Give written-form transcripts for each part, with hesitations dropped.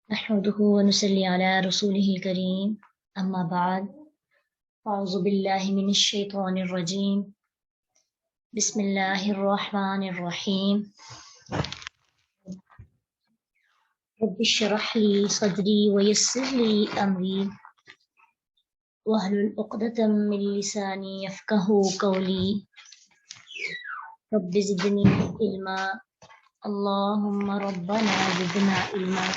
نحمده ونصلي على رسوله الكريم أما بعد أعوذ بالله من الشيطان الرجيم بسم الله الرحمن الرحيم رب اشرح لي صدري ويسر لي أمري واحلل عقدة من لساني يفقهوا قولي رب زدني علما اللهم ربنا زدنا علما.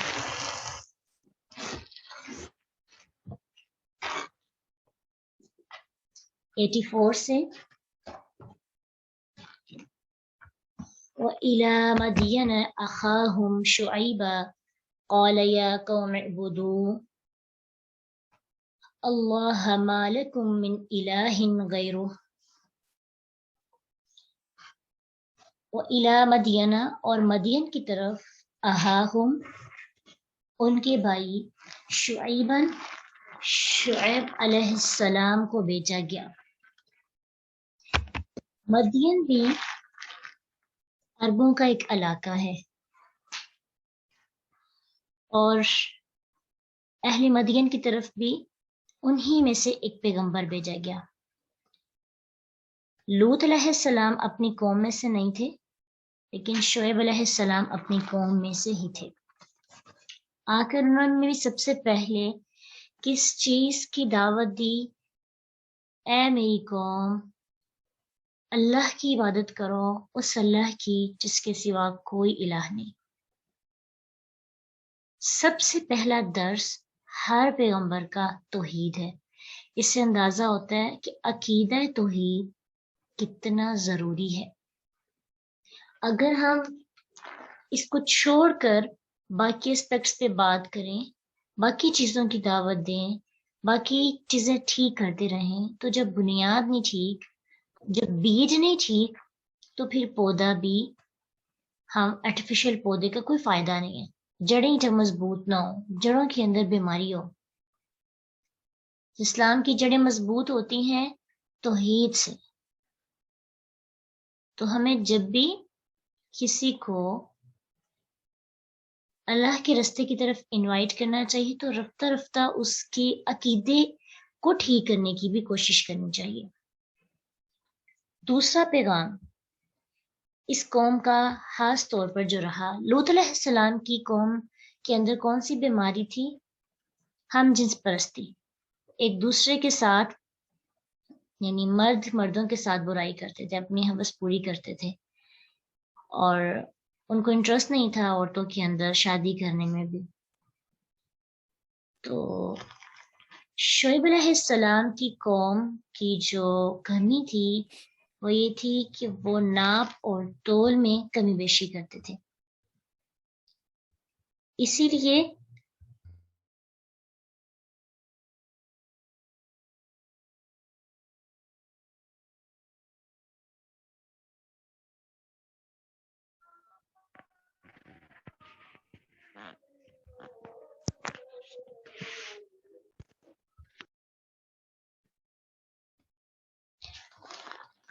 84 سے وَإِلَى مَدْيَنَ أَخَاهُمْ شُعَيْبًا قَالَ يَا قَوْمِ اعْبُدُوا اللَّهَ مَا لَكُمْ مِنْ إِلَٰهٍ غَيْرُهُ. وَإِلَى مَدْيَنَ اور مدین کی طرف أَخَاهُمْ ان کے بھائی شعیباً شعیب علیہ السلام کو بھیجا گیا. مدین بھی عربوں کا ایک علاقہ ہے اور اہل مدین کی طرف بھی انہی میں سے ایک پیغمبر بھیجا گیا. لوط علیہ السلام اپنی قوم میں سے نہیں تھے لیکن شعیب علیہ السلام اپنی قوم میں سے ہی تھے. آخر انہوں نے بھی سب سے پہلے کس چیز کی دعوت دی؟ اے میری قوم، اللہ کی عبادت کرو، اس اللہ کی جس کے سوا کوئی الہ نہیں. سب سے پہلا درس ہر پیغمبر کا توحید ہے. اس سے اندازہ ہوتا ہے کہ عقیدہ توحید کتنا ضروری ہے. اگر ہم اس کو چھوڑ کر باقی اسپیکٹس پہ بات کریں، باقی چیزوں کی دعوت دیں، باقی چیزیں ٹھیک کرتے رہیں، تو جب بنیاد نہیں ٹھیک، جب بیج نہیں ٹھیک، تو پھر پودا بھی ہم آرٹیفیشل پودے کا کوئی فائدہ نہیں ہے. جڑیں جب مضبوط نہ ہو، جڑوں کے اندر بیماری ہو. اسلام کی جڑیں مضبوط ہوتی ہیں توحید سے. تو ہمیں جب بھی کسی کو اللہ کے راستے کی طرف انوائٹ کرنا چاہیے تو رفتہ رفتہ اس کی عقیدے کو ٹھیک کرنے کی بھی کوشش کرنی چاہیے. دوسرا پیغام اس قوم کا خاص طور پر جو رہا، لوط علیہ السلام کی قوم کے اندر کون سی بیماری تھی؟ ہم جنس پرستی. ایک دوسرے کے ساتھ یعنی مرد مردوں کے ساتھ برائی کرتے تھے، اپنی ہوس پوری کرتے تھے اور ان کو انٹرسٹ نہیں تھا عورتوں کے اندر شادی کرنے میں بھی. تو شعیب علیہ السلام کی قوم کی جو کمی تھی وہ یہ تھی کہ وہ ناپ اور تول میں کمی بیشی کرتے تھے. اسی لیے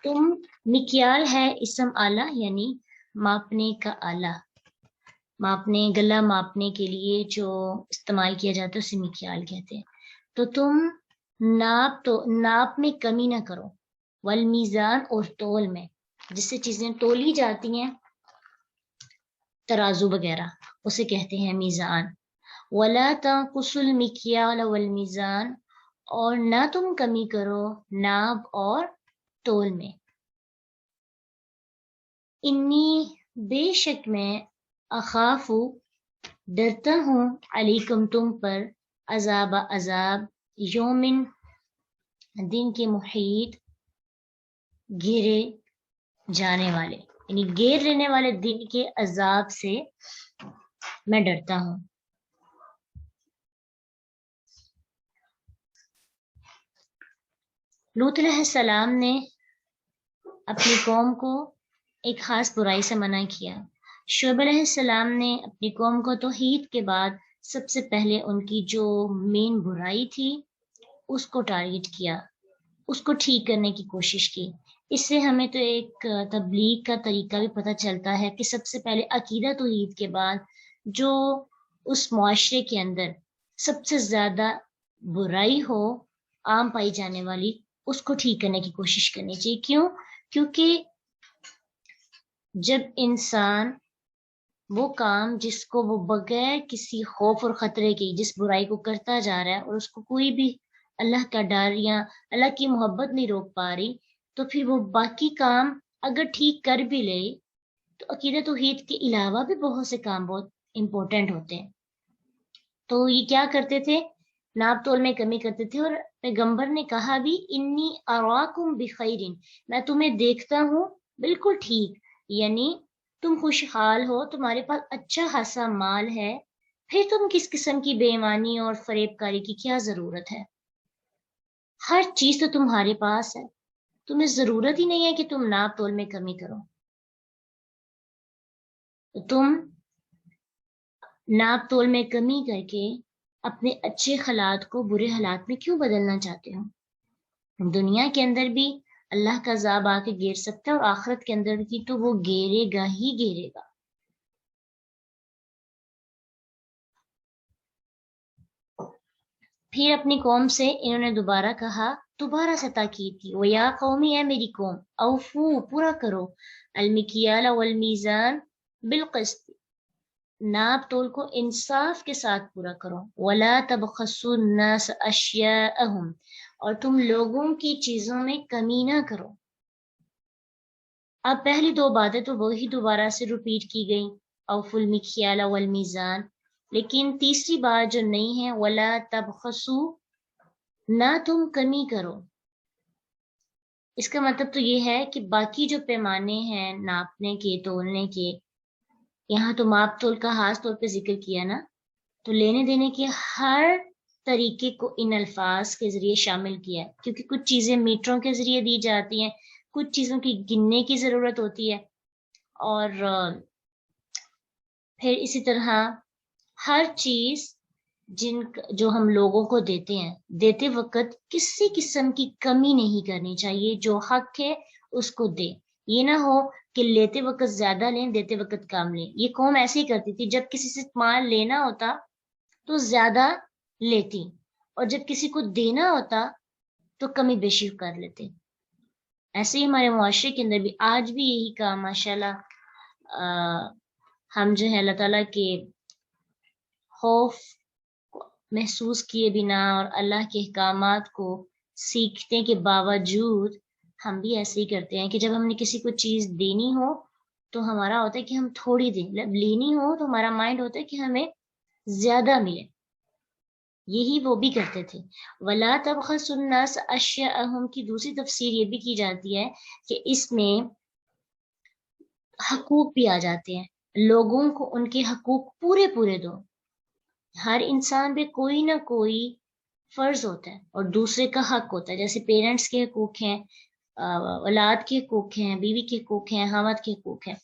تم مکیال ہے اسم آلہ یعنی ماپنے کا آلہ. ماپنے گلا ماپنے کے لیے جو استعمال کیا جاتا ہے اسے مکیال کہتے ہیں. تو تم ناپ میں کمی نہ کرو، والمیزان اور تول میں، جس سے چیزیں تولی جاتی ہیں، ترازو وغیرہ، اسے کہتے ہیں میزان. ولا تنقصوا المکیال والمیزان، اور نہ تم کمی کرو ناپ اور تول میں. انی بے شک میں اخاف ڈرتا ہوں علیکم تم پر عذاب یومن دن کے محیط گھیرے جانے والے، یعنی گھیر لینے والے دن کے عذاب سے میں ڈرتا ہوں. لوط علیہ السلام نے اپنی قوم کو ایک خاص برائی سے منع کیا. شعیب علیہ السلام نے اپنی قوم کو توحید کے بعد سب سے پہلے ان کی جو مین برائی تھی اس کو ٹارگٹ کیا، اس کو ٹھیک کرنے کی کوشش کی. اس سے ہمیں تو ایک تبلیغ کا طریقہ بھی پتہ چلتا ہے کہ سب سے پہلے عقیدہ توحید کے بعد جو اس معاشرے کے اندر سب سے زیادہ برائی ہو عام پائی جانے والی، اس کو ٹھیک کرنے کی کوشش کرنی چاہیے. کیوں؟ کیونکہ جب انسان وہ کام جس کو وہ بغیر کسی خوف اور خطرے کی جس برائی کو کرتا جا رہا ہے، اور اس کو کوئی بھی اللہ کا ڈر یا اللہ کی محبت نہیں روک پا رہی، تو پھر وہ باقی کام اگر ٹھیک کر بھی لے تو عقیدہ توحید کے علاوہ بھی بہت سے کام بہت امپورٹنٹ ہوتے ہیں. تو یہ کیا کرتے تھے؟ ناپ تول میں کمی کرتے تھے. اور پیغمبر نے کہا بھی انی اراکم بخیر، میں تمہیں دیکھتا ہوں بالکل ٹھیک، یعنی تم خوشحال ہو، تمہارے پاس اچھا خاصا مال ہے، پھر تم کس قسم کی بے ایمانی اور فریب کاری کی کیا ضرورت ہے؟ ہر چیز تو تمہارے پاس ہے، تمہیں ضرورت ہی نہیں ہے کہ تم ناپ تول میں کمی کرو. تم ناپ تول میں کمی کر کے اپنے اچھے حالات کو برے حالات میں کیوں بدلنا چاہتے ہو؟ دنیا کے اندر بھی اللہ کا عذاب آ کے گیر سکتا ہے، اور آخرت کے اندر بھی تو وہ گیرے گا ہی گیرے گا. پھر اپنی قوم سے انہوں نے دوبارہ کہا، دوبارہ سے تاکید کی، وَيَا قَوْمِ، اے میری قوم، اوفو، پورا کرو، المکیال والمیزان بالقسط، ناپ تول کو انصاف کے ساتھ پورا کرو، وَلَا تَبْخَسُوا النَّاسَ أَشْيَاءَهُمْ، اور تم لوگوں کی چیزوں میں کمی نہ کرو. اب پہلی دو باتیں تو وہی دوبارہ سے ریپیٹ کی گئی، اوفوا المکیال والمیزان، لیکن تیسری بات جو نہیں ہے، وَلَا تَبْخَسُوا، نہ تم کمی کرو. اس کا مطلب تو یہ ہے کہ باقی جو پیمانے ہیں ناپنے کے، تولنے کے، یہاں تو ماپ تول کا خاص طور پہ ذکر کیا نا، تو لینے دینے کے ہر طریقے کو ان الفاظ کے ذریعے شامل کیا ہے، کیونکہ کچھ چیزیں میٹروں کے ذریعے دی جاتی ہیں، کچھ چیزوں کی گننے کی ضرورت ہوتی ہے، اور پھر اسی طرح ہر چیز جو ہم لوگوں کو دیتے ہیں، دیتے وقت کسی قسم کی کمی نہیں کرنی چاہیے. جو حق ہے اس کو دے، یہ نہ ہو کہ لیتے وقت زیادہ لیں، دیتے وقت کم لیں. یہ قوم ایسے ہی کرتی تھی، جب کسی سے مال لینا ہوتا تو زیادہ لیتی، اور جب کسی کو دینا ہوتا تو کمی بیشی کر لیتے. ایسے ہی ہمارے معاشرے کے اندر بھی آج بھی یہی کام ماشاءاللہ ہم جو ہے اللہ تعالیٰ کے خوف محسوس کیے بنا اور اللہ کے احکامات کو سیکھنے کے باوجود ہم بھی ایسے ہی کرتے ہیں کہ جب ہم نے کسی کو چیز دینی ہو تو ہمارا ہوتا ہے کہ ہم تھوڑی دیں، جب لینی ہو تو ہمارا مائنڈ ہوتا ہے کہ ہمیں زیادہ ملے. یہی وہ بھی کرتے تھے. وَلَا تَبْخَسُوا النَّاسَ أَشْيَاءَهُمْ کی دوسری تفسیر یہ بھی کی جاتی ہے کہ اس میں حقوق بھی آ جاتے ہیں، لوگوں کو ان کے حقوق پورے پورے دو. ہر انسان پہ کوئی نہ کوئی فرض ہوتا ہے اور دوسرے کا حق ہوتا ہے، جیسے پیرنٹس کے حقوق ہیں، اولاد کے حقوق ہیں، بیوی کے حقوق ہیں، خاوند کے حقوق ہیں.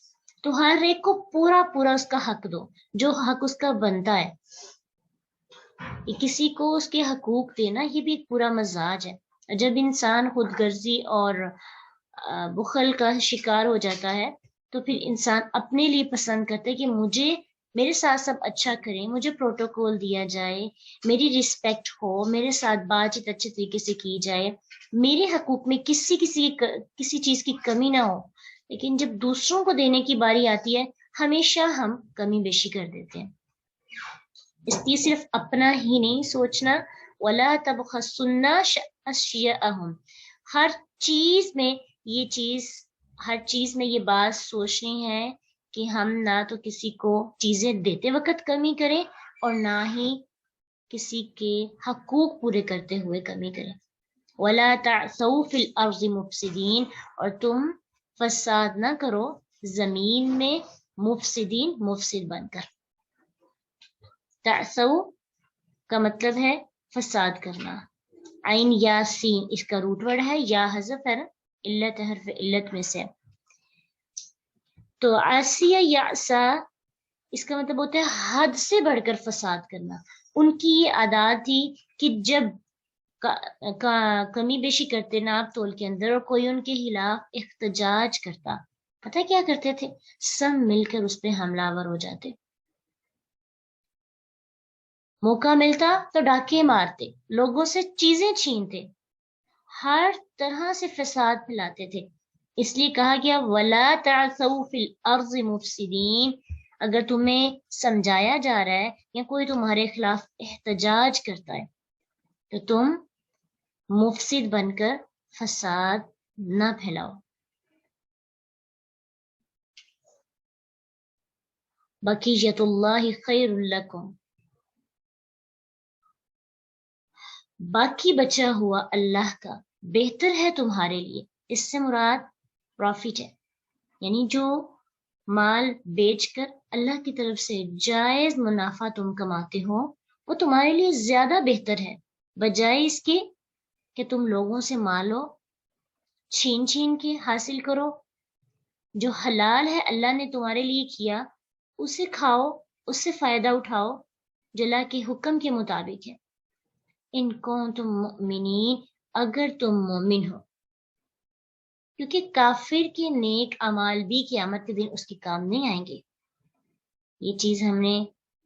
تو ہر ایک کو پورا پورا اس کا حق دو، جو حق اس کا بنتا ہے. کسی کو اس کے حقوق دینا یہ بھی ایک پورا مزاج ہے. جب انسان خود غرضی اور بخل کا شکار ہو جاتا ہے تو پھر انسان اپنے لیے پسند کرتا ہے کہ مجھے میرے ساتھ سب اچھا کریں، مجھے پروٹوکول دیا جائے، میری رسپیکٹ ہو، میرے ساتھ بات چیت اچھے طریقے سے کی جائے، میرے حقوق میں کسی چیز کی کمی نہ ہو. لیکن جب دوسروں کو دینے کی باری آتی ہے ہمیشہ ہم کمی بیشی کر دیتے ہیں. اس لیے صرف اپنا ہی نہیں سوچنا، وَلَا تَبْخَسُوا النَّاسَ أَشْيَاءَهُمْ، ہر چیز میں یہ بات سوچنی ہے کہ ہم نہ تو کسی کو چیزیں دیتے وقت کمی کریں اور نہ ہی کسی کے حقوق پورے کرتے ہوئے کمی کریں. وَلَا تَعْثَوْا فِي الْأَرْضِ مُفْسِدِينَ، اور تم فساد نہ کرو زمین میں، مفسدین مفسد بن کر. تعثو کا مطلب ہے فساد کرنا. عین یا سین اس کا روٹ ورڈ ہے، یا حذف ہے، علت حرف علت میں سے. تو عاصیہ یعصا اس کا مطلب ہوتا ہے حد سے بڑھ کر فساد کرنا. ان کی یہ عادات تھی کہ جب کمی بیشی کرتے ناپ تول کے اندر اور کوئی ان کے خلاف احتجاج کرتا، پتہ کیا کرتے تھے؟ سب مل کر اس پہ حملہ آور ہو جاتے. موقع ملتا تو ڈاکے مارتے، لوگوں سے چیزیں چھینتے، ہر طرح سے فساد پھیلاتے تھے۔ اس لیے کہا گیا وَلَا تَعْثَوْا فِي الْأَرْضِ مُفْسِدِينَ، اگر تمہیں سمجھایا جا رہا ہے یا کوئی تمہارے خلاف احتجاج کرتا ہے تو تم مفسد بن کر فساد نہ پھیلاؤ۔ بقیت اللہ خیر لکم، باقی بچا ہوا اللہ کا بہتر ہے تمہارے لیے۔ اس سے مراد پروفٹ ہے، یعنی جو مال بیچ کر اللہ کی طرف سے جائز منافع تم کماتے ہو وہ تمہارے لیے زیادہ بہتر ہے، بجائے اس کے کہ تم لوگوں سے مالو چھین چھین کے حاصل کرو۔ جو حلال ہے اللہ نے تمہارے لیے کیا اسے کھاؤ، اس سے فائدہ اٹھاؤ جو اللہ کے حکم کے مطابق ہے۔ ان کنتم مؤمنین، اگر تم مومن ہو، کیونکہ کافر کے نیک اعمال بھی قیامت کے دن اس کے کام نہیں آئیں گے۔ یہ چیز ہم نے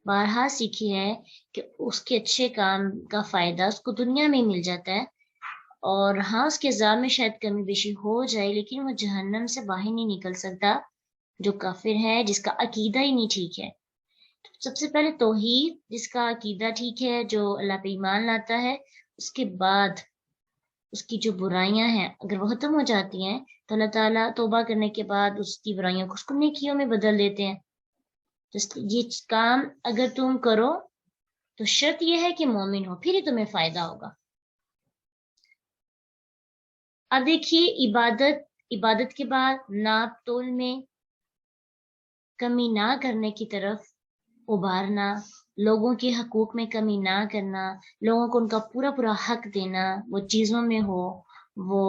بارہا سیکھی ہے کہ اس کے اچھے کام کا فائدہ اس کو دنیا میں مل جاتا ہے، اور ہاں اس کے عذاب میں شاید کمی بیشی ہو جائے، لیکن وہ جہنم سے باہر نہیں نکل سکتا جو کافر ہے، جس کا عقیدہ ہی نہیں ٹھیک ہے۔ سب سے پہلے توحید، جس کا عقیدہ ٹھیک ہے، جو اللہ پہ ایمان لاتا ہے، اس کے بعد اس کی جو برائیاں ہیں اگر وہ ختم ہو جاتی ہیں تو اللہ تعالیٰ توبہ کرنے کے بعد اس کی برائیوں کو اس کو نیکیوں میں بدل دیتے ہیں۔ یہ کام اگر تم کرو تو شرط یہ ہے کہ مومن ہو، پھر ہی تمہیں فائدہ ہوگا۔ اب دیکھیے عبادت کے بعد ناپ تول میں کمی نہ کرنے کی طرف ابھارنا، لوگوں کے حقوق میں کمی نہ کرنا، لوگوں کو ان کا پورا پورا حق دینا، وہ چیزوں میں ہو، وہ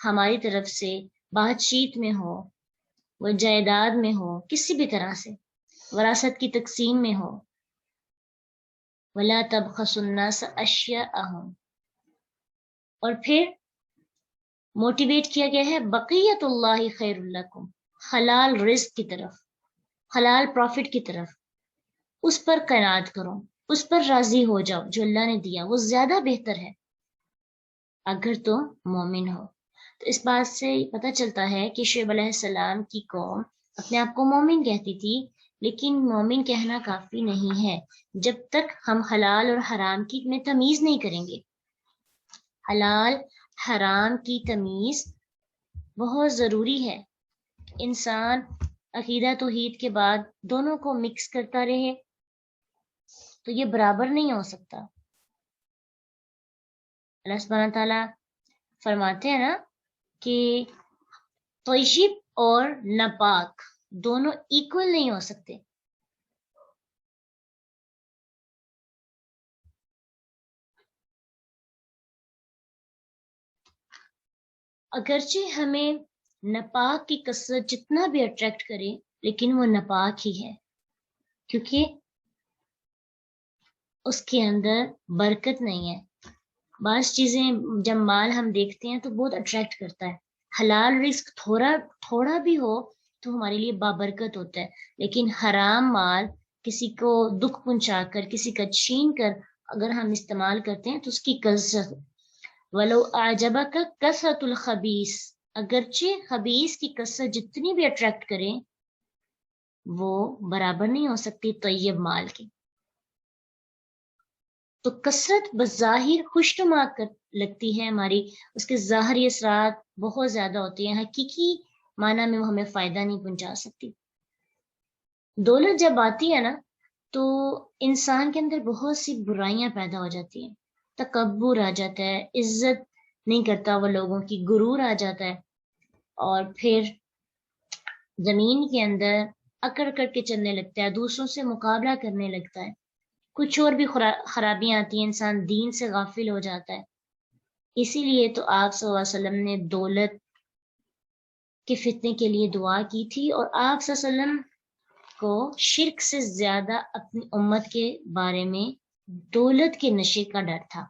ہماری طرف سے بات چیت میں ہو، وہ جائیداد میں ہو، کسی بھی طرح سے وراثت کی تقسیم میں ہو۔ وَلَا تَبْخَسُوا النَّاسَ أَشْيَاءَهُمْ، اور پھر موٹیویٹ کیا گیا ہے بقیت اللہ خیر لکم، حلال رزق کی طرف، حلال پروفٹ کی طرف، اس پر قناعت کرو، اس پر راضی ہو جاؤ، جو اللہ نے دیا وہ زیادہ بہتر ہے اگر تم مومن ہو۔ تو اس بات سے پتہ چلتا ہے کہ شعیب علیہ السلام کی قوم اپنے آپ کو مومن کہتی تھی، لیکن مومن کہنا کافی نہیں ہے جب تک ہم حلال اور حرام کی میں تمیز نہیں کریں گے۔ حلال حرام کی تمیز بہت ضروری ہے۔ انسان عقیدہ توحید کے بعد دونوں کو مکس کرتا رہے تو یہ برابر نہیں ہو سکتا۔ اللہ سبحانہ تعالیٰ فرماتے ہیں نا کہ طیب اور ناپاک دونوں ایکول نہیں ہو سکتے۔ اگرچہ ہمیں ناپاک کی کثرت جتنا بھی اٹریکٹ کرے لیکن وہ ناپاک ہی ہے، کیونکہ اس کے اندر برکت نہیں ہے۔ بعض چیزیں جب مال ہم دیکھتے ہیں تو بہت اٹریکٹ کرتا ہے، حلال رزق تھوڑا بھی ہو تو ہمارے لیے بابرکت ہوتا ہے، لیکن حرام مال کسی کو دکھ پہنچا کر، کسی کا چھین کر اگر ہم استعمال کرتے ہیں تو اس کی کثرت، ولو اعجبک کثرت الخبیث، اگرچہ خبیث کی کثرت جتنی بھی اٹریکٹ کرے وہ برابر نہیں ہو سکتی طیب مال کی۔ تو کثرت بظاہر خوشنما لگتی ہے ہماری، اس کے ظاہری اثرات بہت زیادہ ہوتے ہیں، حقیقی معنی میں وہ ہمیں فائدہ نہیں پہنچا سکتی۔ دولت جب آتی ہے نا تو انسان کے اندر بہت سی برائیاں پیدا ہو جاتی ہیں، تکبر آ جاتا ہے، عزت نہیں کرتا وہ لوگوں کی، غرور آ جاتا ہے، اور پھر زمین کے اندر اکڑ کر کے چلنے لگتا ہے، دوسروں سے مقابلہ کرنے لگتا ہے، کچھ اور بھی خرابیاں آتی ہیں، انسان دین سے غافل ہو جاتا ہے۔ اسی لیے تو آپ صلی اللہ علیہ وسلم نے دولت کے فتنے کے لیے دعا کی تھی، اور آپ صلی اللہ علیہ وسلم کو شرک سے زیادہ اپنی امت کے بارے میں دولت کے نشے کا ڈر تھا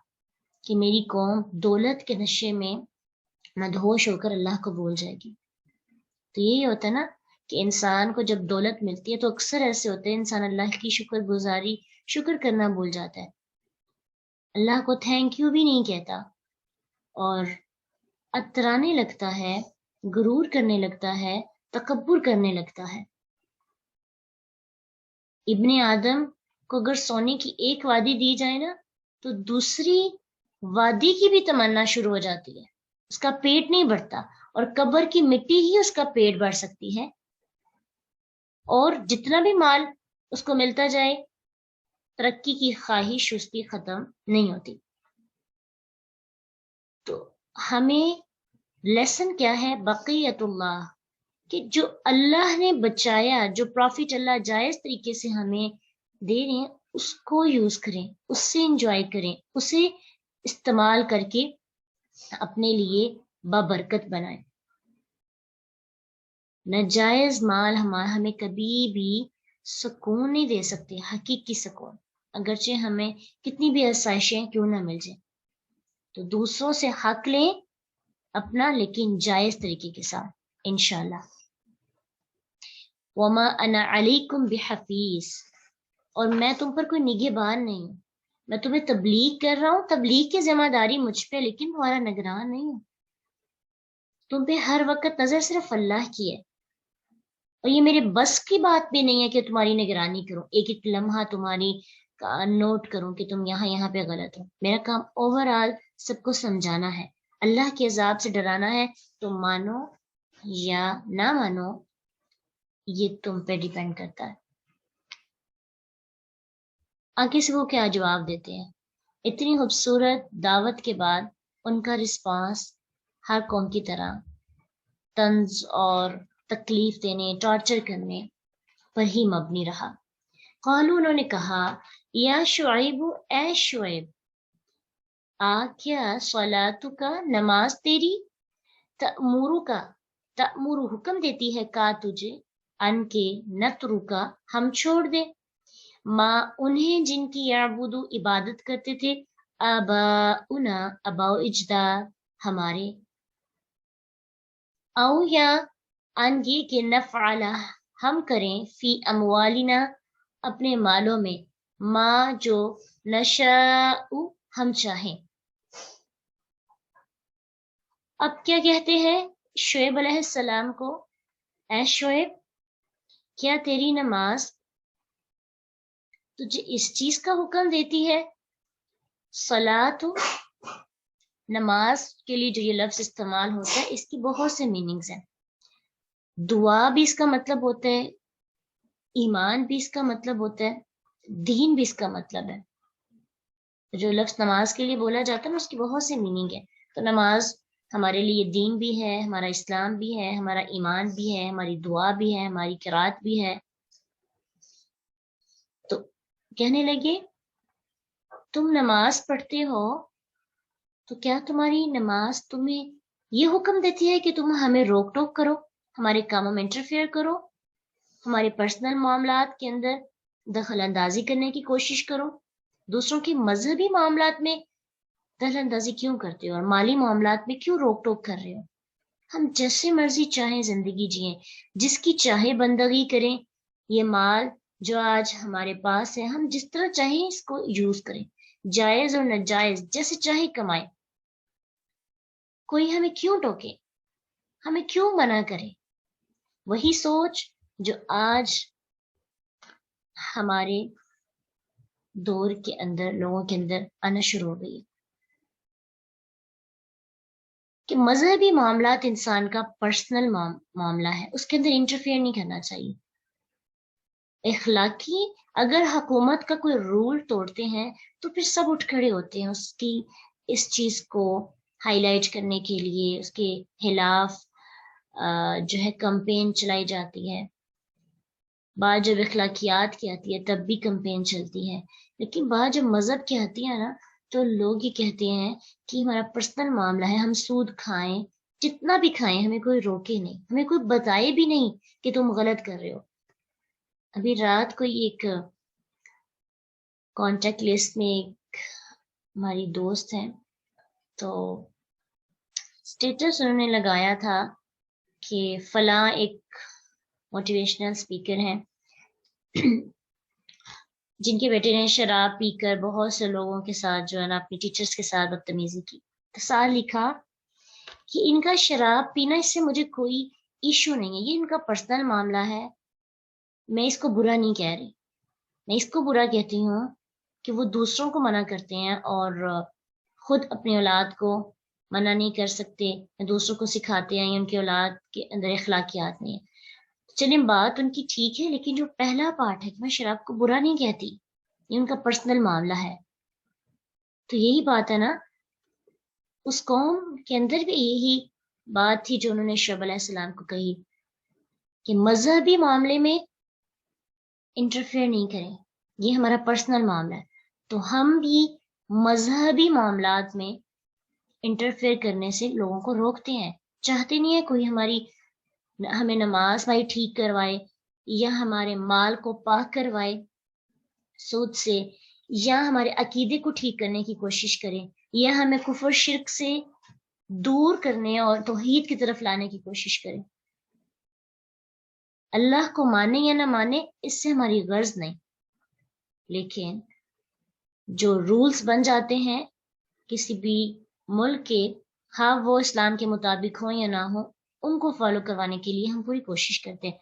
کہ میری قوم دولت کے نشے میں مدہوش ہو کر اللہ کو بھول جائے گی۔ تو یہی ہوتا ہے نا کہ انسان کو جب دولت ملتی ہے تو اکثر ایسے ہوتے ہیں انسان اللہ کی شکر کرنا بھول جاتا ہے، اللہ کو تھینک یو بھی نہیں کہتا اور اترانے لگتا ہے، غرور کرنے لگتا ہے، تکبر کرنے لگتا ہے۔ ابن آدم کو اگر سونے کی ایک وادی دی جائے نا تو دوسری وادی کی بھی تمنا شروع ہو جاتی ہے، اس کا پیٹ نہیں بھرتا، اور قبر کی مٹی ہی اس کا پیٹ بھر سکتی ہے، اور جتنا بھی مال اس کو ملتا جائے ترقی کی خواہش اس کی ختم نہیں ہوتی۔ تو ہمیں لیسن کیا ہے؟ بقیت اللہ، کہ جو اللہ نے بچایا، جو پروفٹ اللہ جائز طریقے سے ہمیں دے رہے ہیں، اس کو یوز کریں، اس سے انجوائے کریں، اسے استعمال کر کے اپنے لیے بابرکت بنائیں۔ ناجائز مال ہمیں کبھی بھی سکون نہیں دے سکتے، حقیقی سکون، اگرچہ ہمیں کتنی بھی آسائشیں کیوں نہ مل جائیں۔ تو دوسروں سے حق لیں اپنا، لیکن جائز طریقے کے ساتھ، انشاءاللہ۔ وما انا علیکم بحفیظ، اور میں تم پر کوئی نگہبان نہیں ہوں، میں تمہیں تبلیغ کر رہا ہوں، تبلیغ کی ذمہ داری مجھ پہ، لیکن تمہارا نگران نہیں ہوں۔ تم پہ ہر وقت نظر صرف اللہ کی ہے، اور یہ میرے بس کی بات بھی نہیں ہے کہ تمہاری نگرانی کروں، ایک ایک لمحہ تمہاری کا نوٹ کروں کہ تم یہاں پہ غلط ہو۔ میرا کام اوور آل سب کو سمجھانا ہے، اللہ کے عذاب سے ڈرانا ہے، تم مانو یا نہ مانو یہ تم پہ ڈیپینڈ کرتا ہے۔ آگے سے وہ کیا جواب دیتے ہیں؟ اتنی خوبصورت دعوت کے بعد ان کا رسپانس ہر قوم کی طرح طنز اور تکلیف دینے، ٹارچر کرنے پر ہی مبنی رہا۔ قالو، انہوں نے کہا، یا شعیب، اے شعیب، کیا صلاتو کا، نماز تیری، تأمورو کا، تأمورو حکم دیتی ہے، کا تجھے، ان کے، نترو کا، ہم چھوڑ دے، ماں انہیں جن کی یعبدو عبادت کرتے تھے، آباؤنا، اباؤ اجداد ہمارے، او یا ان یہ کہ نفعلہ ہم کریں، فی اموالنا اپنے مالوں میں، ماں جو نشاء ہم چاہیں۔ اب کیا کہتے ہیں شعیب علیہ السلام کو؟ اے شعیب، کیا تیری نماز تجھے اس چیز کا حکم دیتی ہے؟ صلاۃ، نماز کے لیے جو یہ لفظ استعمال ہوتا ہے اس کی بہت سے میننگز ہیں۔ دعا بھی اس کا مطلب ہوتا ہے، ایمان بھی اس کا مطلب ہوتا ہے، دین بھی اس کا مطلب ہے۔ جو لفظ نماز کے لیے بولا جاتا ہے نا، اس کی بہت سے میننگ ہے۔ تو نماز ہمارے لیے دین بھی ہے، ہمارا اسلام بھی ہے، ہمارا ایمان بھی ہے، ہماری دعا بھی ہے، ہماری قرات بھی ہے۔ تو کہنے لگے تم نماز پڑھتے ہو تو کیا تمہاری نماز تمہیں یہ حکم دیتی ہے کہ تم ہمیں روک ٹوک کرو، ہمارے کاموں میں انٹرفیئر کرو، ہمارے پرسنل معاملات کے اندر دخل اندازی کرنے کی کوشش کرو، دوسروں کے مذہبی معاملات میں دخل اندازی کیوں کرتے ہو، اور مالی معاملات میں کیوں روک ٹوک کر رہے ہو؟ ہم جیسے مرضی چاہیں زندگی جئیں، جس کی چاہے بندگی کریں، یہ مال جو آج ہمارے پاس ہے ہم جس طرح چاہیں اس کو یوز کریں، جائز اور ناجائز جیسے چاہے کمائیں، کوئی ہمیں کیوں ٹوکے، ہمیں کیوں منع کرے؟ وہی سوچ جو آج ہمارے دور کے اندر لوگوں کے اندر آنا شروع ہو گئی ہے کہ مذہبی معاملات انسان کا پرسنل معاملہ ہے، اس کے اندر انٹرفیئر نہیں کرنا چاہیے۔ اخلاقی اگر حکومت کا کوئی رول توڑتے ہیں تو پھر سب اٹھ کھڑے ہوتے ہیں اس کی اس چیز کو ہائی لائٹ کرنے کے لیے، اس کے خلاف جو ہے کمپین چلائی جاتی ہے۔ بعض جب اخلاقیات کی آتی ہے تب بھی کمپین چلتی ہے، لیکن بعض جب مذہب کی آتی ہے نا تو لوگ یہ کہتے ہیں کہ ہمارا پرسنل معاملہ ہے، ہم سود کھائیں، جتنا بھی کھائیں، ہمیں کوئی روکے نہیں، ہمیں کوئی بتائے بھی نہیں کہ تم غلط کر رہے ہو۔ ابھی رات کو ایک کانٹیکٹ لسٹ میں ایک ہماری دوست ہیں، تو اسٹیٹس انہوں نے لگایا تھا کہ فلاں ایک موٹیویشنل اسپیکر ہیں جن کے بیٹے نے شراب پی کر بہت سے لوگوں کے ساتھ جو ہے نا اپنی ٹیچرز کے ساتھ بدتمیزی کی، تو سار لکھا کہ ان کا شراب پینا اس سے مجھے کوئی ایشو نہیں ہے، یہ ان کا پرسنل معاملہ ہے، میں اس کو برا نہیں کہہ رہی، میں اس کو برا کہتی ہوں کہ وہ دوسروں کو منع کرتے ہیں اور خود اپنی اولاد کو منع نہیں کر سکتے، دوسروں کو سکھاتے ہیں یا ان کی اولاد کے اندر اخلاقیات نہیں ہے۔ چلیں بات ان کی ٹھیک ہے، لیکن جو پہلا پارٹ ہے کہ میں شراب کو برا نہیں کہتی، یہ ان کا پرسنل معاملہ ہے، تو یہی بات ہے نا، اس قوم کے اندر بھی یہی بات تھی جو انہوں نے شعیب علیہ السلام کو کہی کہ مذہبی معاملے میں انٹرفیئر نہیں کریں، یہ ہمارا پرسنل معاملہ ہے، تو ہم بھی مذہبی معاملات میں انٹرفیئر کرنے سے لوگوں کو روکتے ہیں، چاہتے نہیں ہے کوئی ہمیں نماز بھائی ٹھیک کروائے یا ہمارے مال کو پاک کروائے سود سے، یا ہمارے عقیدے کو ٹھیک کرنے کی کوشش کرے، یا ہمیں کفر شرک سے دور کرنے اور توحید کی طرف لانے کی کوشش کرے۔ اللہ کو مانے یا نہ مانے اس سے ہماری غرض نہیں، لیکن جو رولز بن جاتے ہیں کسی بھی ملک کے، ہاں وہ اسلام کے مطابق ہوں یا نہ ہوں، ان کو فالو کروانے کے لیے ہم پوری کوشش کرتے ہیں،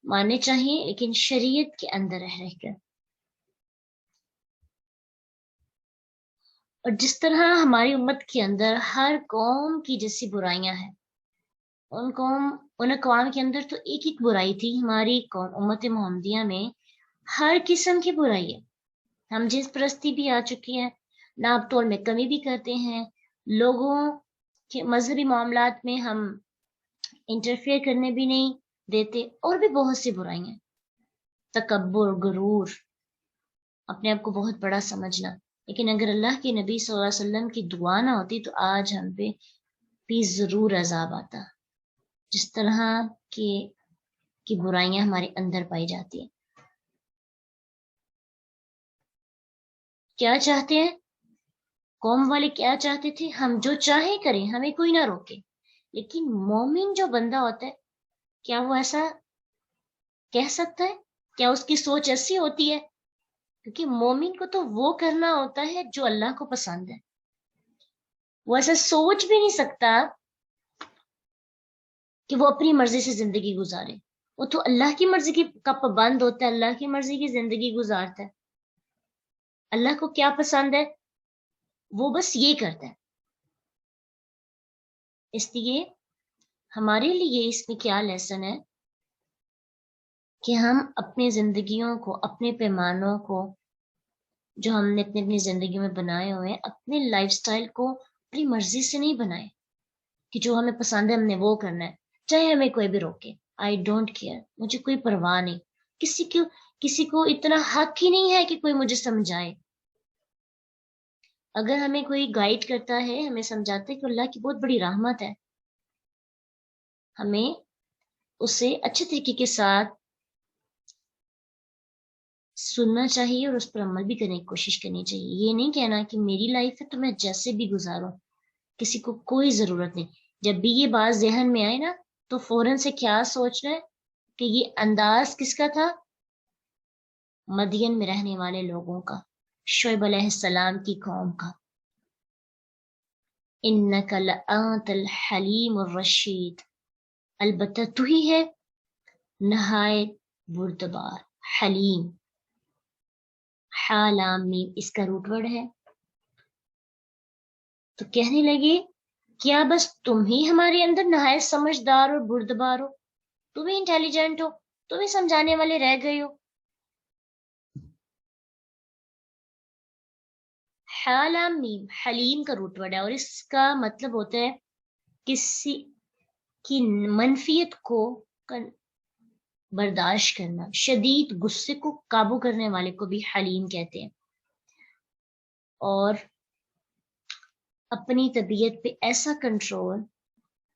ماننے چاہیے لیکن شریعت کے اندر رہ کر۔ اور جس طرح ہماری امت کے اندر ہر قوم کی جیسی برائیاں ہیں، ان اقوام کے اندر تو ایک ایک برائی تھی، ہماری قوم امت محمدیہ میں ہر قسم کی برائی ہے، ہم جنس پرستی بھی آ چکی ہے، ناپ تول میں کمی بھی کرتے ہیں، لوگوں کے مذہبی معاملات میں ہم انٹرفیئر کرنے بھی نہیں دیتے، اور بھی بہت سی برائیاں، تکبر، غرور، اپنے آپ کو بہت بڑا سمجھنا، لیکن اگر اللہ کے نبی صلی اللہ علیہ وسلم کی دعا نہ ہوتی تو آج ہم پہ بھی ضرور عذاب آتا، جس طرح کی برائیاں ہمارے اندر پائی جاتی ہیں۔ کیا چاہتے ہیں قوم والے؟ کیا چاہتے تھے؟ ہم جو چاہیں کریں، ہمیں کوئی نہ روکے، لیکن مومن جو بندہ ہوتا ہے کیا وہ ایسا کہہ سکتا ہے؟ کیا اس کی سوچ ایسی ہوتی ہے؟ کیونکہ مومن کو تو وہ کرنا ہوتا ہے جو اللہ کو پسند ہے، وہ ایسا سوچ بھی نہیں سکتا کہ وہ اپنی مرضی سے زندگی گزارے، وہ تو اللہ کی مرضی کا پابند ہوتا ہے، اللہ کی مرضی کی زندگی گزارتا ہے، اللہ کو کیا پسند ہے وہ بس یہ کرتا ہے۔ اس لیے ہمارے لیے اس میں کیا لیسن ہے کہ ہم اپنی زندگیوں کو، اپنے پیمانوں کو جو ہم نے اپنی زندگیوں میں بنائے ہوئے ہیں، اپنے لائف سٹائل کو اپنی مرضی سے نہیں بنائے کہ جو ہمیں پسند ہے ہم نے وہ کرنا ہے، چاہے ہمیں کوئی بھی روکے، آئی ڈونٹ کیئر، مجھے کوئی پرواہ نہیں، کسی کو اتنا حق ہی نہیں ہے کہ کوئی مجھے سمجھائے۔ اگر ہمیں کوئی گائیڈ کرتا ہے، ہمیں سمجھاتا ہے کہ اللہ کی بہت بڑی رحمت ہے، ہمیں اسے اچھے طریقے کے ساتھ سننا چاہیے اور اس پر عمل بھی کرنے کی کوشش کرنی چاہیے، یہ نہیں کہنا کہ میری لائف ہے تو میں جیسے بھی گزاروں، کسی کو کوئی ضرورت نہیں۔ جب بھی یہ بات ذہن میں آئے نا تو فوراً سے کیا سوچنا ہے کہ یہ انداز کس کا تھا؟ مدین میں رہنے والے لوگوں کا، شعیب علیہ السلام کی قوم کا، انک لانت الحلیم الرشید، البتہ تو ہی ہے نہایت بردبار، حلیم، حا لام میم اس کا روٹ ورڈ ہے۔ تو کہنے لگے کیا بس تم ہی ہمارے اندر نہایت سمجھدار اور بردبار ہو، تم ہی انٹیلیجنٹ ہو، تم ہی سمجھانے والے رہ گئے ہو؟ حا لام میم حلیم کا روٹ ورڈ ہے، اور اس کا مطلب ہوتا ہے کسی کی منفیت کو برداشت کرنا، شدید غصے کو قابو کرنے والے کو بھی حلیم کہتے ہیں، اور اپنی طبیعت پہ ایسا کنٹرول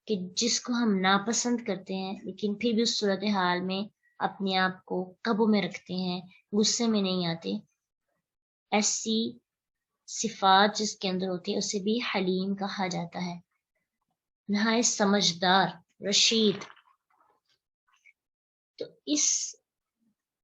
کہ جس کو ہم ناپسند کرتے ہیں لیکن پھر بھی اس صورتحال میں اپنے آپ کو قابو میں رکھتے ہیں، غصے میں نہیں آتے، ایسی صفات جس کے اندر ہوتی ہے اسے بھی حلیم کہا جاتا ہے، نہایت سمجھدار، رشید۔ تو اس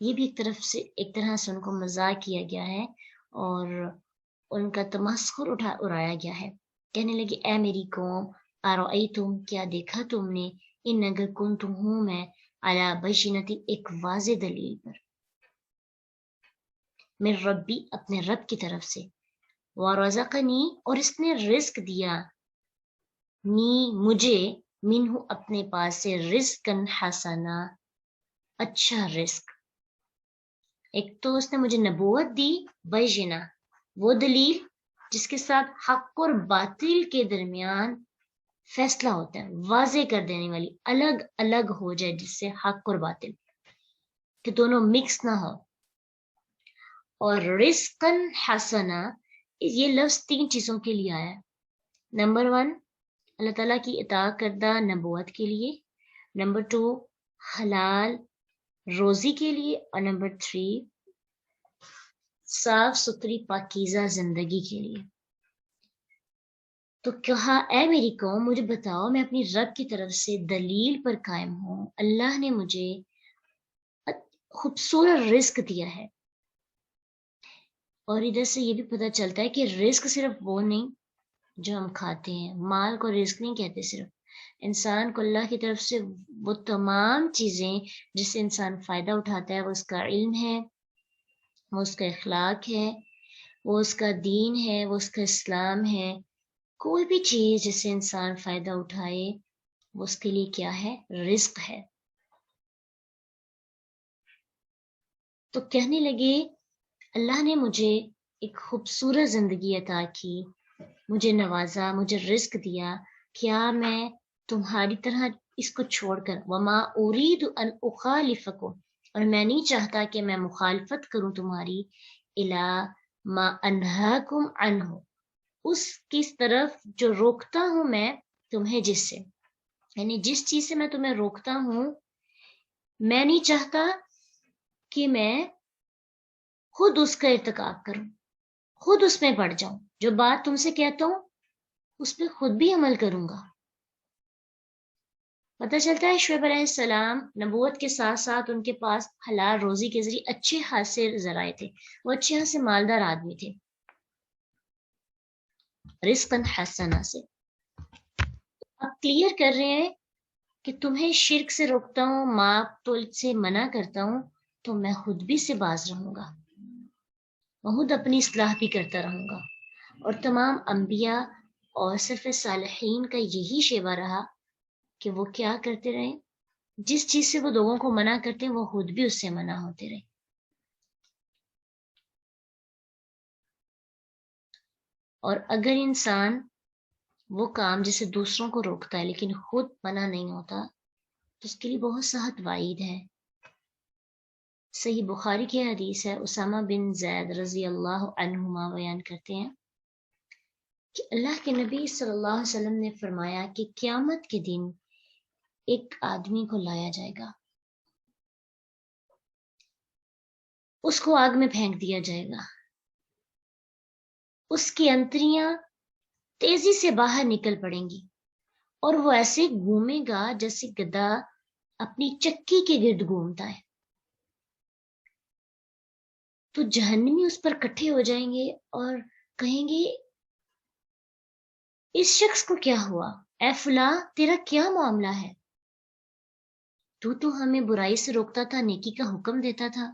یہ بھی ایک طرح سے ان کو مذاق کیا گیا ہے اور ان کا تمسخر اڑایا گیا ہے. کہنے لگے اے میری قوم ارأیتم کیا دیکھا تم نے ان اگر کنتم ہوں میں علی بینۃ ایک واضح دلیل پر من ربی اپنے رب کی طرف سے ورزقنی اور اس نے رزق دیا نی مجھے منہ اپنے پاس سے رزقن حسنا اچھا رزق. ایک تو اس نے مجھے نبوت دی بیجنا وہ دلیل جس کے ساتھ حق اور باطل کے درمیان فیصلہ ہوتا ہے واضح کر دینے والی الگ الگ ہو جائے جس سے حق اور باطل کہ دونوں مکس نہ ہو. اور رزقن حسنا یہ لفظ 3 چیزوں کے لیے آیا ہے. نمبر 1 اللہ تعالیٰ کی اطاعت کردہ نبوت کے لیے. نمبر 2 حلال روزی کے لیے. اور نمبر 3 صاف ستھری پاکیزہ زندگی کے لیے. تو کہا اے میری قوم مجھے بتاؤ میں اپنی رب کی طرف سے دلیل پر قائم ہوں. اللہ نے مجھے خوبصورت رزق دیا ہے. اور ادھر سے یہ بھی پتہ چلتا ہے کہ رزق صرف وہ نہیں جو ہم کھاتے ہیں. مال کو رزق نہیں کہتے. صرف انسان کو اللہ کی طرف سے وہ تمام چیزیں جس سے انسان فائدہ اٹھاتا ہے وہ اس کا علم ہے, وہ اس کا اخلاق ہے, وہ اس کا دین ہے, وہ اس کا اسلام ہے. کوئی بھی چیز جس سے انسان فائدہ اٹھائے وہ اس کے لیے کیا ہے؟ رزق ہے. تو کہنے لگے اللہ نے مجھے ایک خوبصورت زندگی عطا کی, مجھے نوازا, مجھے رزق دیا. کیا میں تمہاری طرح اس کو چھوڑ کر وما اريد ان اخالفکم اور میں نہیں چاہتا کہ میں مخالفت کروں تمہاری الا ما انہاکم عنہ اس کی طرف جو روکتا ہوں میں تمہیں جس سے, یعنی جس چیز سے میں تمہیں روکتا ہوں میں نہیں چاہتا کہ میں خود اس کا ارتکاب کروں, خود اس میں پڑ جاؤں. جو بات تم سے کہتا ہوں اس پہ خود بھی عمل کروں گا. پتہ چلتا ہے شعیب علیہ السلام نبوت کے ساتھ ساتھ ان کے پاس حلال روزی کے ذریعے اچھے خاصے ذرائع تھے. وہ اچھے خاصے مالدار آدمی تھے. رزقاً حسنا سے اب کلیئر کر رہے ہیں کہ تمہیں شرک سے روکتا ہوں, ماں تول سے منع کرتا ہوں, تو میں خود بھی سے باز رہوں گا, میں خود اپنی اصلاح بھی کرتا رہوں گا. اور تمام انبیاء اور صرف صالحین کا یہی شیوا رہا کہ وہ کیا کرتے رہے, جس چیز سے وہ لوگوں کو منع کرتے ہیں وہ خود بھی اس سے منع ہوتے رہے. اور اگر انسان وہ کام جسے دوسروں کو روکتا ہے لیکن خود منع نہیں ہوتا تو اس کے لیے بہت سخت وعید ہے. صحیح بخاری کی حدیث ہے, اسامہ بن زید رضی اللہ عنہما بیان کرتے ہیں کہ اللہ کے نبی صلی اللہ علیہ وسلم نے فرمایا کہ قیامت کے دن ایک آدمی کو لایا جائے گا, اس کو آگ میں پھینک دیا جائے گا, اس کی انتریاں تیزی سے باہر نکل پڑیں گی اور وہ ایسے گھومے گا جیسے گدھا اپنی چکی کے گرد گھومتا ہے. تو جہنمی اس پر اکٹھے ہو جائیں گے اور کہیں گے اس شخص کو کیا ہوا, اے فلاں تیرا کیا معاملہ ہے, تو ہمیں برائی سے روکتا تھا, نیکی کا حکم دیتا تھا.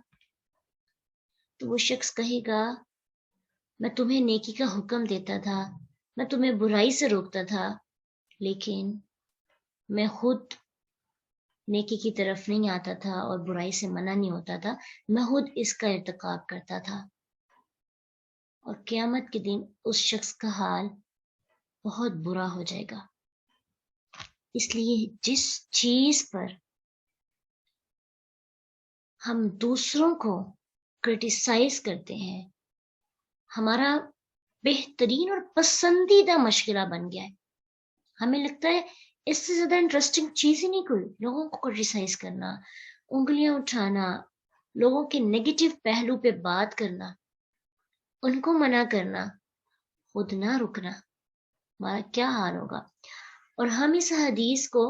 تو وہ شخص کہے گا میں تمہیں نیکی کا حکم دیتا تھا, میں تمہیں برائی سے روکتا تھا, لیکن میں خود نیکی کی طرف نہیں آتا تھا اور برائی سے منع نہیں ہوتا تھا, میں خود اس کا ارتکاب کرتا تھا. اور قیامت کے دن اس شخص کا حال بہت برا ہو جائے گا. اس لیے جس چیز پر ہم دوسروں کو کرٹیسائز کرتے ہیں ہمارا بہترین اور پسندیدہ مشغلہ بن گیا ہے. ہمیں لگتا ہے اس سے زیادہ انٹرسٹنگ چیز ہی نہیں کوئی, لوگوں کو کرٹیسائز کرنا, انگلیاں اٹھانا, لوگوں کے نیگیٹو پہلو پہ بات کرنا, ان کو منع کرنا, خود نہ رکنا, ہمارا کیا حال ہوگا. اور ہم اس حدیث کو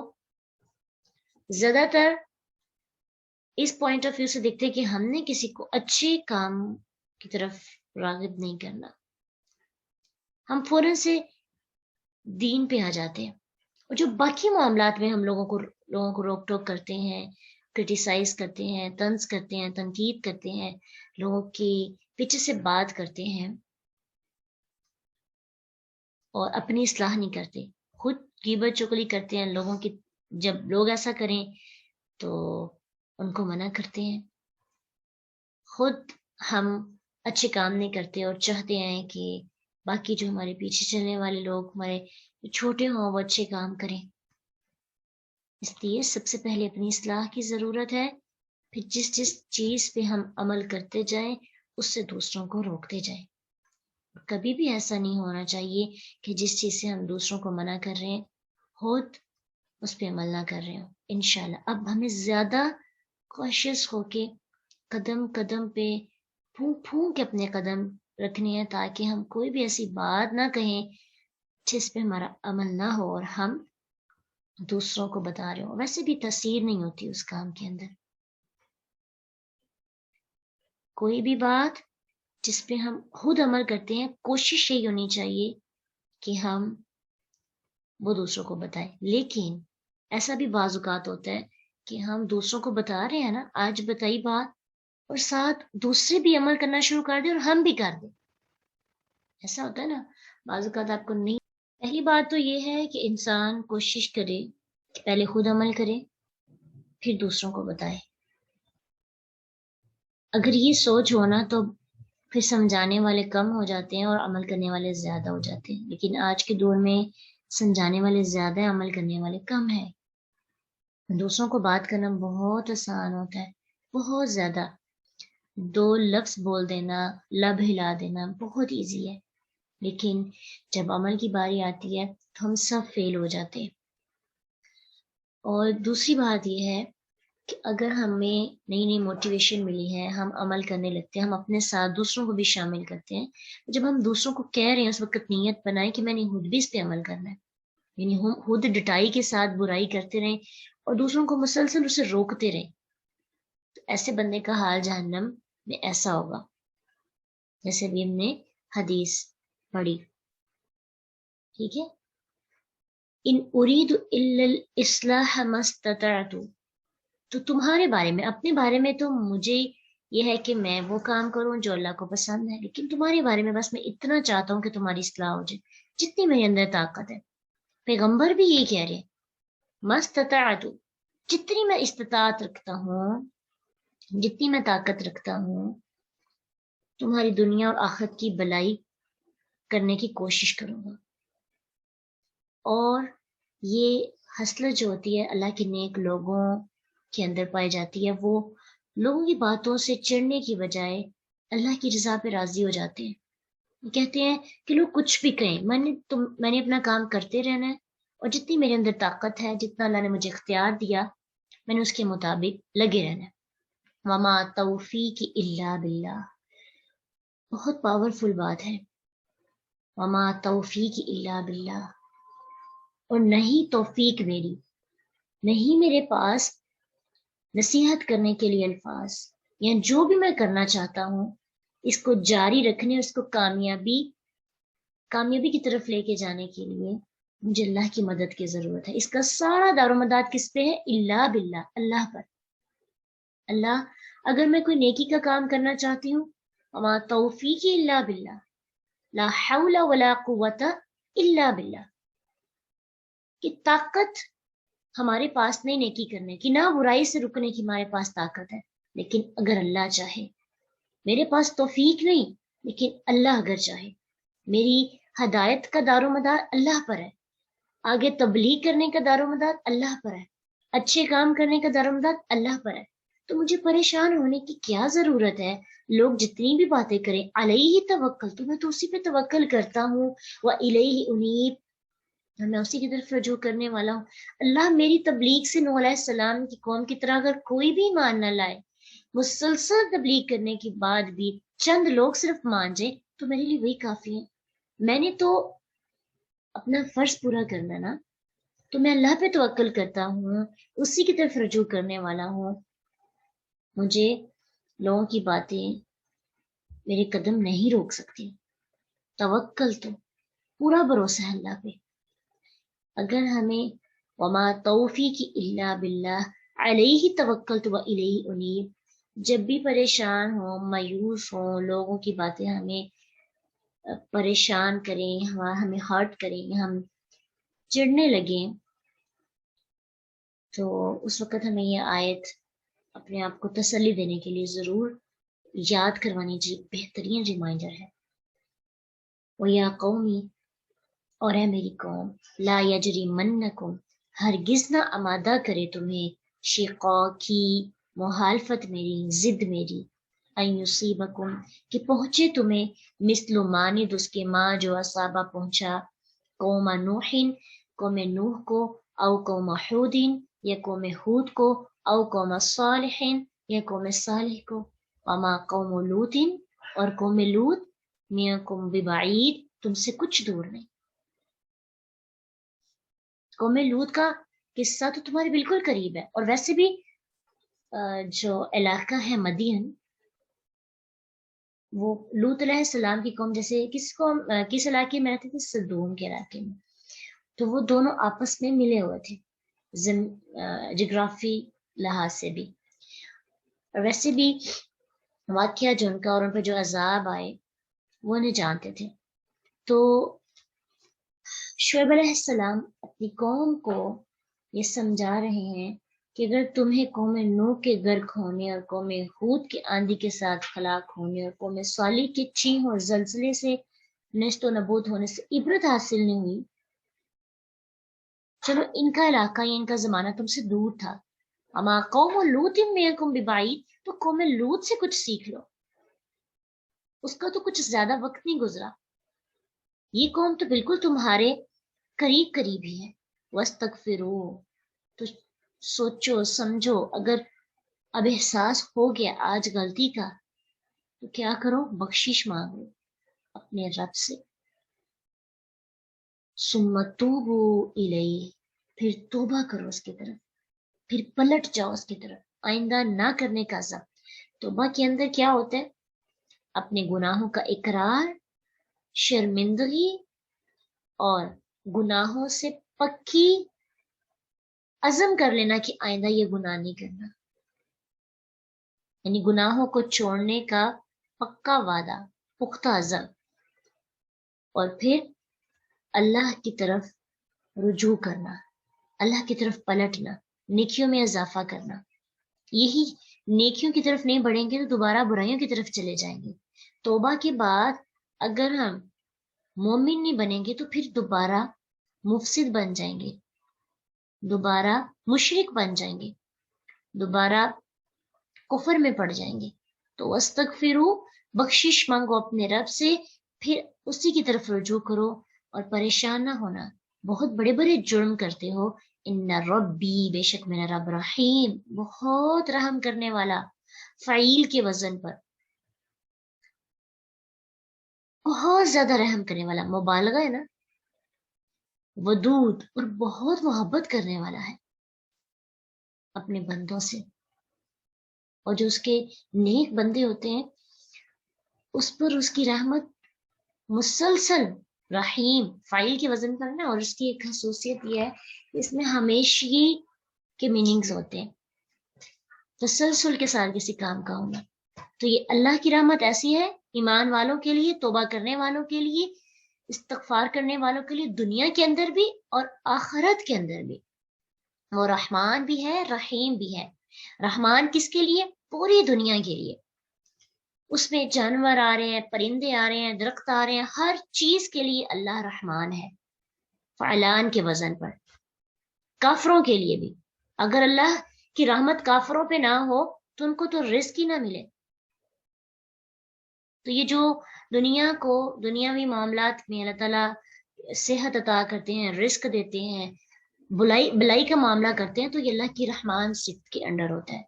زیادہ تر اس پوائنٹ آف ویو سے دیکھتے ہیں کہ ہم نے کسی کو اچھے کام کی طرف راغب نہیں کرنا، ہم فوراً سے دین پہ آ جاتے ہیں، اور جو باقی معاملات میں ہم لوگوں کو روک ٹوک کرتے ہیں، کرٹیسائز کرتے ہیں، طنز کرتے ہیں، تنقید کرتے ہیں، لوگوں کی پیچھے سے بات کرتے ہیں اور اپنی اصلاح نہیں کرتے، خود غیبت چغلی کرتے ہیں لوگوں کی، جب لوگ ایسا کریں تو ان کو منع کرتے ہیں، خود ہم اچھے کام نہیں کرتے اور چاہتے ہیں کہ باقی جو ہمارے پیچھے چلنے والے لوگ ہمارے چھوٹے ہوں وہ اچھے کام کریں۔ اس لیے سب سے پہلے اپنی اصلاح کی ضرورت ہے، پھر جس چیز پہ ہم عمل کرتے جائیں اس سے دوسروں کو روکتے جائیں۔ کبھی بھی ایسا نہیں ہونا چاہیے کہ جس چیز سے ہم دوسروں کو منع کر رہے ہیں خود اس پہ عمل نہ کر رہے ہوں۔ انشاءاللہ اب ہمیں زیادہ کوشش ہو کے قدم قدم پہ پھونک پھونک کے اپنے قدم رکھنے ہیں، تاکہ ہم کوئی بھی ایسی بات نہ کہیں جس پہ ہمارا عمل نہ ہو اور ہم دوسروں کو بتا رہے ہو، ویسے بھی تاثیر نہیں ہوتی اس کام کے اندر۔ کوئی بھی بات جس پہ ہم خود عمل کرتے ہیں کوشش یہی ہونی چاہیے کہ ہم وہ دوسروں کو بتائیں، لیکن ایسا بھی بعض اوقات ہوتا ہے کہ ہم دوسروں کو بتا رہے ہیں نا آج بتائی بات، اور ساتھ دوسرے بھی عمل کرنا شروع کر دیں اور ہم بھی کر دیں، ایسا ہوتا ہے نا بعض اوقات آپ کو نہیں۔ پہلی بات تو یہ ہے کہ انسان کوشش کرے کہ پہلے خود عمل کرے پھر دوسروں کو بتائے۔ اگر یہ سوچ ہونا تو پھر سمجھانے والے کم ہو جاتے ہیں اور عمل کرنے والے زیادہ ہو جاتے ہیں، لیکن آج کے دور میں سمجھانے والے زیادہ ہیں، عمل کرنے والے کم ہیں۔ دوسروں کو بات کرنا بہت آسان ہوتا ہے، بہت زیادہ، دو لفظ بول دینا، لب ہلا دینا بہت ایزی ہے، لیکن جب عمل کی باری آتی ہے تو ہم سب فیل ہو جاتے ہیں۔ اور دوسری بات یہ ہے کہ اگر ہمیں نئی نئی موٹیویشن ملی ہے، ہم عمل کرنے لگتے ہیں، ہم اپنے ساتھ دوسروں کو بھی شامل کرتے ہیں، جب ہم دوسروں کو کہہ رہے ہیں اس وقت نیت بنائیں کہ میں نے خود بھی اس پہ عمل کرنا ہے، یعنی ہم خود ڈٹائی کے ساتھ برائی کرتے رہیں اور دوسروں کو مسلسل اسے روکتے رہیں، تو ایسے بندے کا حال جہنم میں ایسا ہوگا جیسے بھی ہم نے حدیث پڑھی، ٹھیک ہے۔ ان اريد الا الاصلاح ما استطعت، تو تمہارے بارے میں، اپنے بارے میں تو مجھے یہ ہے کہ میں وہ کام کروں جو اللہ کو پسند ہے، لیکن تمہارے بارے میں بس میں اتنا چاہتا ہوں کہ تمہاری اصلاح ہو جائے جتنی میرے اندر طاقت ہے۔ پیغمبر بھی یہ کہہ رہے ہیں مستطاعت، جتنی میں استطاعت رکھتا ہوں، جتنی میں طاقت رکھتا ہوں تمہاری دنیا اور آخرت کی بھلائی کرنے کی کوشش کروں گا۔ اور یہ حسلت جو ہوتی ہے اللہ کے نیک لوگوں کے اندر پائی جاتی ہے، وہ لوگوں کی باتوں سے چڑھنے کی بجائے اللہ کی رضا پہ راضی ہو جاتے ہیں، وہ کہتے ہیں کہ لوگ کچھ بھی کہیں، میں نے اپنا کام کرتے رہنا ہے، اور جتنی میرے اندر طاقت ہے، جتنا اللہ نے مجھے اختیار دیا میں نے اس کے مطابق لگے رہنا ہے۔ وما توفیق الا باللہ، بہت پاورفل بات ہے، وما توفیق الا باللہ، اور نہیں توفیق میری، نہیں میرے پاس نصیحت کرنے کے لیے الفاظ، یا جو بھی میں کرنا چاہتا ہوں اس کو جاری رکھنے، اس کو کامیابی کی طرف لے کے جانے کے لیے مجھے اللہ کی مدد کی ضرورت ہے۔ اس کا سارا دار و مدار کس پہ ہے؟ الا باللہ، اللہ پر۔ اللہ، اگر میں کوئی نیکی کا کام کرنا چاہتی ہوں، وما توفیق الا باللہ، لا حول ولا قوت الا باللہ، کہ طاقت ہمارے پاس نہیں نیکی کرنے کی، نہ برائی سے رکنے کی ہمارے پاس طاقت ہے، لیکن اگر اللہ چاہے، میرے پاس توفیق نہیں لیکن اللہ اگر چاہے، میری ہدایت کا دار و مدار اللہ پر ہے، آگے تبلیغ کرنے کا دار و مدار اللہ پر ہے، اچھے کام کرنے کا دار و مدار اللہ پر ہے، تو مجھے پریشان ہونے کی کیا ضرورت ہے؟ لوگ جتنی بھی باتیں کریں، علیہ توکل، تو میں تو اسی پہ توکل کرتا ہوں، وَإِلَيْهِ أُنِيبُ، میں اسی کی طرف رجوع کرنے والا ہوں۔ اللہ، میری تبلیغ سے نوح علیہ السلام کی قوم کی طرح اگر کوئی بھی ایمان نہ لائے، مسلسل تبلیغ کرنے کے بعد بھی چند لوگ صرف مان جائیں، تو میرے لیے وہی کافی ہے۔ میں نے تو اپنا فرض پورا کرنا نا، تو میں اللہ پہ توکل کرتا ہوں، اسی کی طرف رجوع کرنے والا ہوں، مجھے لوگوں کی باتیں میرے قدم نہیں روک سکتی. توکل تو پورا بھروسہ ہے اللہ پہ. اگر ہمیں وما توفیقی الا باللہ علیہ توکلت و الیہ انیب، جب بھی پریشان ہوں، مایوس ہوں، لوگوں کی باتیں ہمیں پریشان کریں، ہمیں ہرٹ کریں، ہم چڑھنے لگیں، تو اس وقت ہمیں یہ آیت اپنے آپ کو تسلی دینے کے لیے ضرور یاد کروانی چاہیے. بہترین ریمائنڈر ہے. وَيَا قَوْمِ، اور اے میری قوم، لا یجرمنکم، ہرگز نہ آمادہ کرے تمہیں، شقاقی، مخالفت میری، ضد میری، ان یصیبکم، کہ پہنچے تمہیں، مثل مانند اس کے ماں جو اصابہ پہنچا قوم نوح، قوم نوح کو، او قوم حود، یا قوم حود کو، او قوم صالح، یا قوم صالح کو، وما قوم لوط، اور قوم لوط منکم ببعید، تم سے کچھ دور نہیں. قوم لوط کا قصہ تو تمہارے بالکل قریب ہے. اور ویسے بھی جو علاقہ ہے مدین، وہ لوط علیہ السلام کی قوم، جیسے کس علاقے میں رہتے تھے؟ سدوم کے علاقے میں. تو وہ دونوں آپس میں ملے ہوئے تھے جغرافی لحاظ سے بھی. اور ویسے بھی واقعہ جو ان کا اور ان پہ جو عذاب آئے وہ انہیں جانتے تھے. تو شعیب علیہ السلام اپنی قوم کو یہ سمجھا رہے ہیں کہ اگر تمہیں قوم نوح کے غرق ہونے اور قوم ہود کے آندھی کے ساتھ ہلاک ہونے اور قوم صالح کے چینہ اور زلزلے سے نیست و نبود ہونے سے عبرت حاصل نہیں ہوئی، چلو ان کا علاقہ یا ان کا زمانہ تم سے دور تھا. اما قوم لوط منکم ببعید، تو قوم لوط سے کچھ سیکھ لو، اس کا تو کچھ زیادہ وقت نہیں گزرا. یہ قوم تو بالکل تمہارے قریب ہی ہے. واستغفروا، تو سوچو سمجھو، اگر اب احساس ہو گیا آج غلطی کا، تو کیا کرو؟ بخشش مانگو اپنے رب سے. ثم توبوا الیہ، پھر توبہ کرو اس کی طرف، پھر پلٹ جاؤ اس کی طرف، آئندہ نہ کرنے کا عزم. توبہ کے اندر کیا ہوتا ہے؟ اپنے گناہوں کا اقرار، شرمندگی، اور گناہوں سے پکی عزم کر لینا کہ آئندہ یہ گناہ نہیں کرنا، یعنی گناہوں کو چھوڑنے کا پکا وعدہ، پختہ عزم. اور پھر اللہ کی طرف رجوع کرنا، اللہ کی طرف پلٹنا، نیکیوں میں اضافہ کرنا. یہی نیکیوں کی طرف نہیں بڑھیں گے تو دوبارہ برائیوں کی طرف چلے جائیں گے. توبہ کے بعد اگر ہم مومن نہیں بنیں گے تو پھر دوبارہ مفسد بن جائیں گے، دوبارہ مشرک بن جائیں گے، دوبارہ کفر میں پڑ جائیں گے. تو واستغفروا، بخشش مانگو اپنے رب سے، پھر اسی کی طرف رجوع کرو اور پریشان نہ ہونا. بہت بڑے بڑے جرم کرتے ہو، ان ربی، بے شک میرا رب، رحیم، بہت رحم کرنے والا، فعیل کے وزن پر بہت زیادہ رحم کرنے والا، مبالغہ ہے نا، ودود، اور بہت محبت کرنے والا ہے اپنے بندوں سے. اور جو اس کے نیک بندے ہوتے ہیں اس پر اس کی رحمت مسلسل، رحیم فائل کے وزن پر نا. اور اس کی ایک خصوصیت یہ ہے کہ اس میں ہمیشگی کے میننگز ہوتے ہیں، تسلسل کے ساتھ کسی کام کا ہونا. تو یہ اللہ کی رحمت ایسی ہے ایمان والوں کے لیے، توبہ کرنے والوں کے لیے، استغفار کرنے والوں کے لیے، دنیا کے اندر بھی اور آخرت کے اندر بھی. وہ رحمان بھی ہے، رحیم بھی ہے. رحمان کس کے لیے؟ پوری دنیا کے لیے. اس میں جانور آ رہے ہیں، پرندے آ رہے ہیں، درخت آ رہے ہیں، ہر چیز کے لیے اللہ رحمان ہے، فعلان کے وزن پر. کافروں کے لیے بھی، اگر اللہ کی رحمت کافروں پہ نہ ہو تو ان کو تو رزق ہی نہ ملے. تو یہ جو دنیا کو دنیاوی معاملات میں اللہ تعالیٰ صحت عطا کرتے ہیں، رزق دیتے ہیں، بلائی کا معاملہ کرتے ہیں، تو یہ اللہ کی رحمان صفت کے انڈر ہوتا ہے.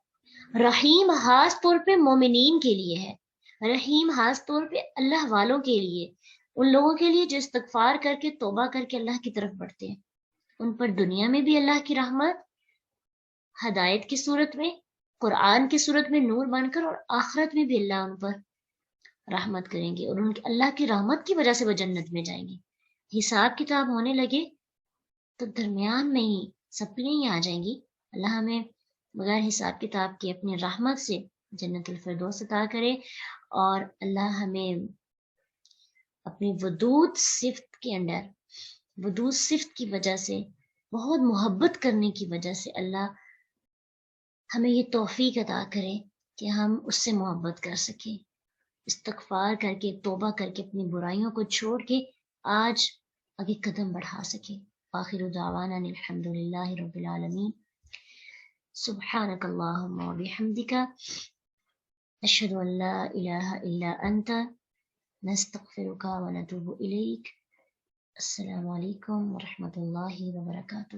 رحیم خاص طور پہ مومنین کے لیے ہے، رحیم خاص طور پہ اللہ والوں کے لیے، ان لوگوں کے لیے جو استغفار کر کے توبہ کر کے اللہ کی طرف بڑھتے ہیں. ان پر دنیا میں بھی اللہ کی رحمت، ہدایت کی صورت میں، قرآن کی صورت میں نور بن کر، اور آخرت میں بھی اللہ ان پر رحمت کریں گے، اور ان کی اللہ کی رحمت کی وجہ سے وہ جنت میں جائیں گے۔ حساب کتاب ہونے لگے تو درمیان میں ہی سب نہیں آ جائیں گی۔ اللہ ہمیں بغیر حساب کتاب کے اپنی رحمت سے جنت الفردوس عطا کرے، اور اللہ ہمیں اپنی ودود صفت کے اندر، ودود صفت کی وجہ سے، بہت محبت کرنے کی وجہ سے اللہ ہمیں یہ توفیق عطا کرے کہ ہم اس سے محبت کر سکیں، استغفار کر کے، توبہ کر کے، اپنی برائیوں کو چھوڑ کے آج آگے قدم بڑھا سکیں۔ آخر دعوانا الحمد للہ رب العالمین۔ سبحانک اللہم و بحمدک، اشہد ان لا الہ الا انت، نستغفرک و نتوب الیک۔ السلام علیکم ورحمۃ اللہ وبرکاتہ۔